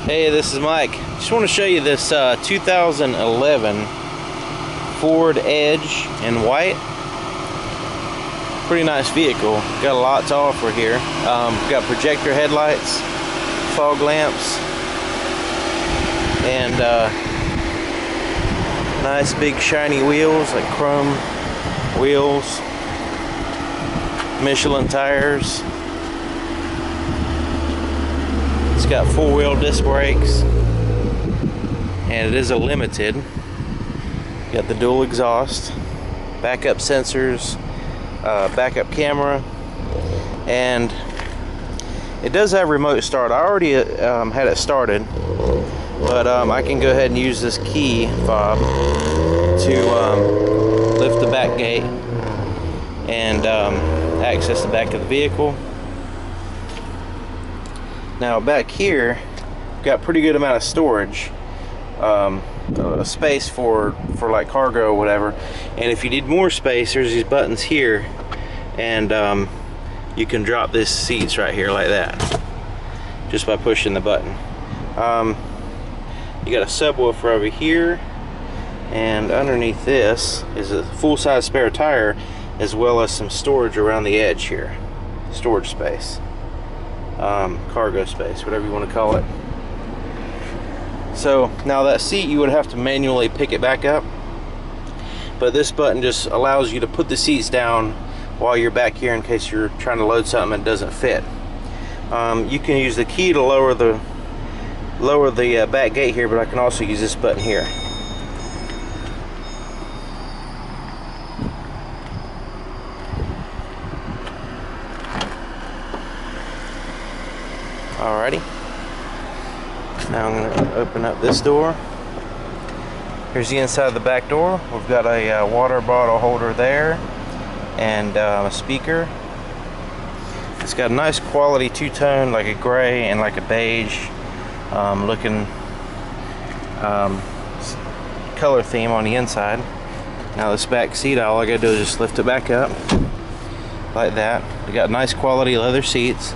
Hey, this is Mike. Just want to show you this 2011 Ford Edge in white. Pretty nice vehicle. Got a lot to offer here. Got projector headlights, fog lamps, and nice big shiny wheels, like chrome wheels, Michelin tires. It's got four-wheel disc brakes, and it is a limited. Got the dual exhaust, backup sensors, backup camera, and it does have remote start. I already had it started, but I can go ahead and use this key fob to lift the back gate and access the back of the vehicle. Now back here, got pretty good amount of storage, space for like cargo or whatever. And if you need more space, there's these buttons here, and you can drop these seats right here like that, just by pushing the button. You got a subwoofer over here, and underneath this is a full-size spare tire, as well as some storage around the edge here, storage space. Cargo space, whatever you want to call it. So now that seat, you would have to manually pick it back up, but this button just allows you to put the seats down while you're back here in case you're trying to load something that doesn't fit. You can use the key to lower the back gate here, but I can also use this button here. Alrighty, now I'm going to open up this door. Here's the inside of the back door. We've got a water bottle holder there, and a speaker. It's got a nice quality two-tone, like a gray and like a beige looking color theme on the inside. Now this back seat, all I gotta do is just lift it back up like that. We got nice quality leather seats.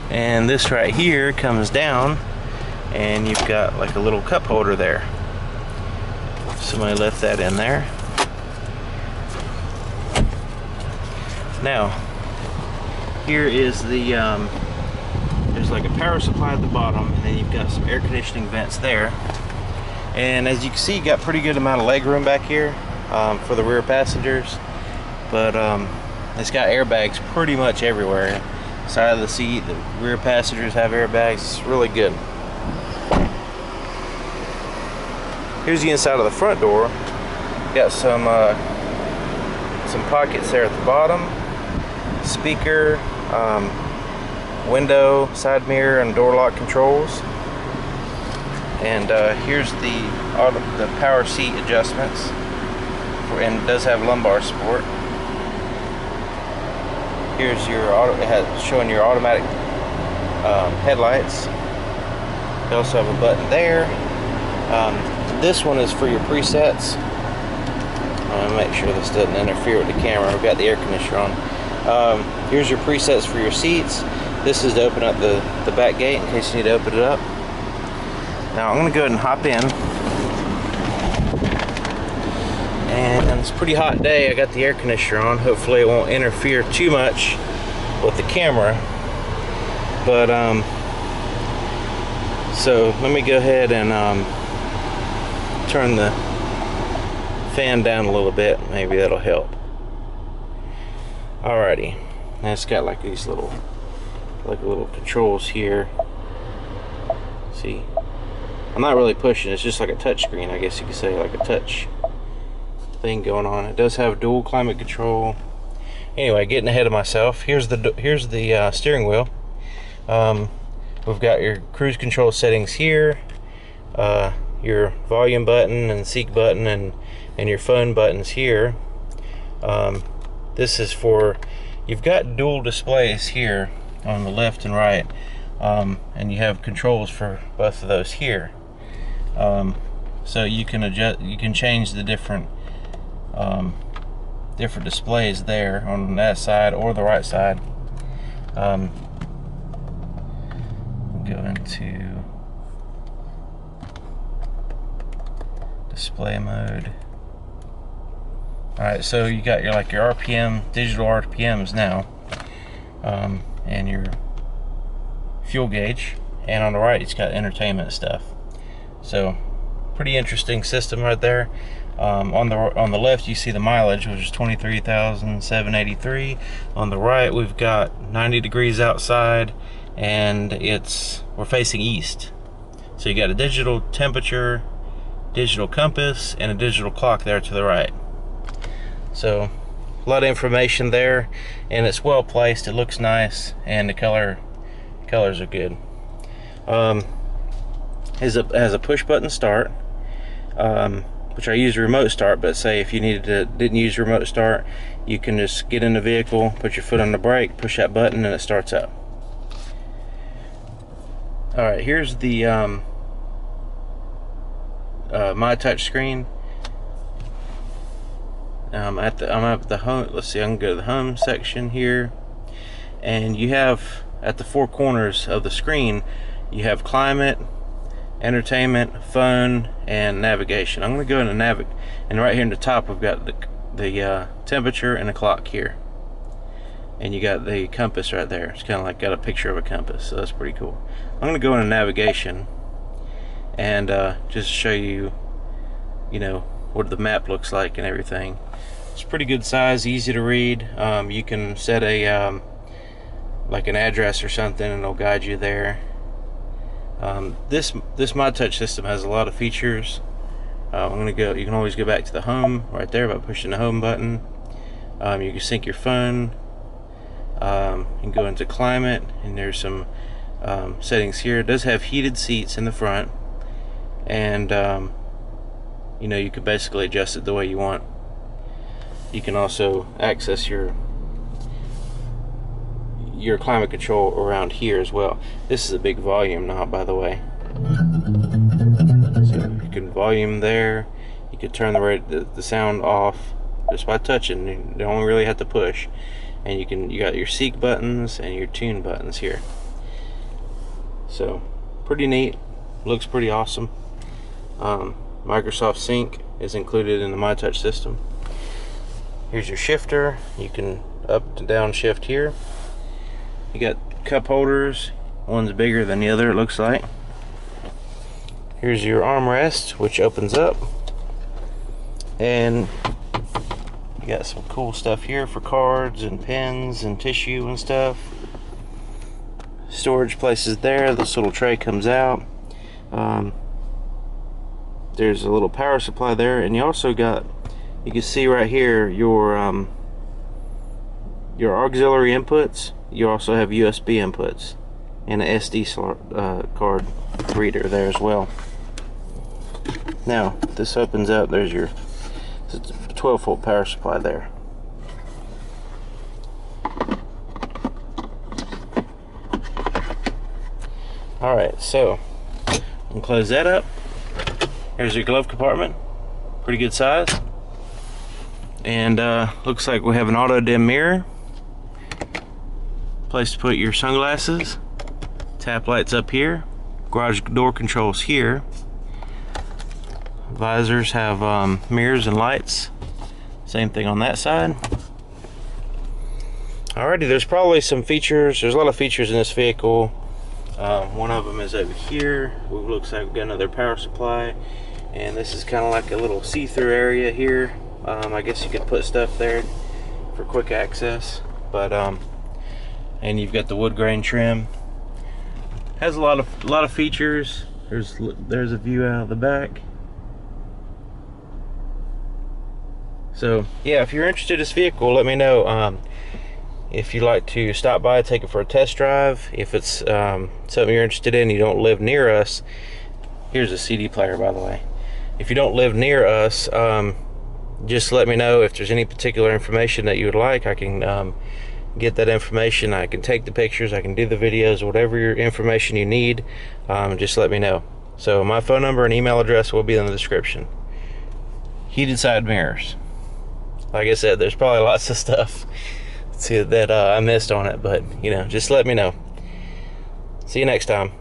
And this right here comes down, and you've got like a little cup holder there. Somebody left that in there. Now, here is the, there's like a power supply at the bottom, and then you've got some air conditioning vents there. And as you can see, you got pretty good amount of leg room back here for the rear passengers. But it's got airbags pretty much everywhere. Side of the seat, the rear passengers have airbags. It's really good. Here's the inside of the front door. Got some pockets there at the bottom. Speaker, window, side mirror, and door lock controls. And here's the power seat adjustments, and it does have lumbar support. Here's your showing your automatic headlights. You also have a button there. This one is for your presets. I'm gonna make sure this doesn't interfere with the camera. We've got the air conditioner on. Here's your presets for your seats. This is to open up the back gate in case you need to open it up. Now I'm gonna go ahead and hop in. And it's a pretty hot day. I got the air conditioner on. Hopefully it won't interfere too much with the camera. But so let me go ahead and turn the fan down a little bit. Maybe that'll help. Alrighty. And it's got like these little controls here. See, I'm not really pushing. It's just like a touch screen, I guess you could say, like a touch thing going on. It does have dual climate control. Anyway, getting ahead of myself. Here's the steering wheel. We've got your cruise control settings here, your volume button and seek button, and your phone buttons here. This is for, you've got dual displays here on the left and right, and you have controls for both of those here. So you can adjust, you can change the different displays there on that side or the right side. go into display mode. Alright, so you got your RPM, digital RPMs now, and your fuel gauge, and on the right it's got entertainment stuff. So pretty interesting system right there. On the left you see the mileage, which is 23,783. On the right we've got 90 degrees outside, and we're facing east. So you got a digital temperature, digital compass, and a digital clock there to the right. So a lot of information there, and it's well placed. It looks nice, and the colors are good. Has a push button start, which I use remote start, but say if you didn't use remote start, you can just get in the vehicle, put your foot on the brake, push that button, and it starts up. Alright, here's the my touch screen. I'm at the home. Let's see, I can go to the home section here, and you have at the four corners of the screen, you have climate, entertainment, phone, and navigation. I'm going to go into and right here in the top we've got the temperature and the clock here, and you got the compass right there. It's kind of like got a picture of a compass, so that's pretty cool. I'm going to go into navigation and just show you, what the map looks like and everything. It's pretty good size, easy to read. You can set a like an address or something, and it'll guide you there. This My Touch system has a lot of features. You can always go back to the home right there by pushing the home button. You can sync your phone. You can go into climate, and there's some settings here. It does have heated seats in the front, and you can basically adjust it the way you want. You can also access your climate control around here as well. This is a big volume knob, by the way. So you can volume there. You can turn the sound off just by touching. You don't really have to push. And you got your seek buttons and your tune buttons here. So pretty neat. Looks pretty awesome. Microsoft Sync is included in the My Touch system. Here's your shifter. You can up and down shift here. You got cup holders. One's bigger than the other, it looks like. Here's your armrest, which opens up, and you got some cool stuff here for cards and pens and tissue and stuff. Storage places there. This little tray comes out. There's a little power supply there, and you also got, you can see right here your auxiliary inputs. You also have USB inputs and an SD card reader there as well. Now this opens up. There's your 12-volt power supply there. Alright, so I'm gonna close that up. Here's your glove compartment, pretty good size, and looks like we have an auto dim mirror, place to put your sunglasses, tap lights up here, garage door controls here, visors have mirrors and lights, same thing on that side. Alrighty, there's probably some features. There's a lot of features in this vehicle. One of them is over here. It looks like we've got another power supply, and this is kind of like a little see-through area here. I guess you could put stuff there for quick access, but and you've got the wood grain trim. Has a lot of features. There's a view out of the back. So yeah, if you're interested in this vehicle, let me know. If you'd like to stop by, take it for a test drive. If it's something you're interested in, you don't live near us. Here's a CD player, by the way. If you don't live near us, just let me know if there's any particular information that you would like. I can get that information. I can take the pictures. I can do the videos, whatever your information you need. Just let me know. So my phone number and email address will be in the description. Heated side mirrors. Like I said, there's probably lots of stuff that I missed on it, but just let me know. See you next time.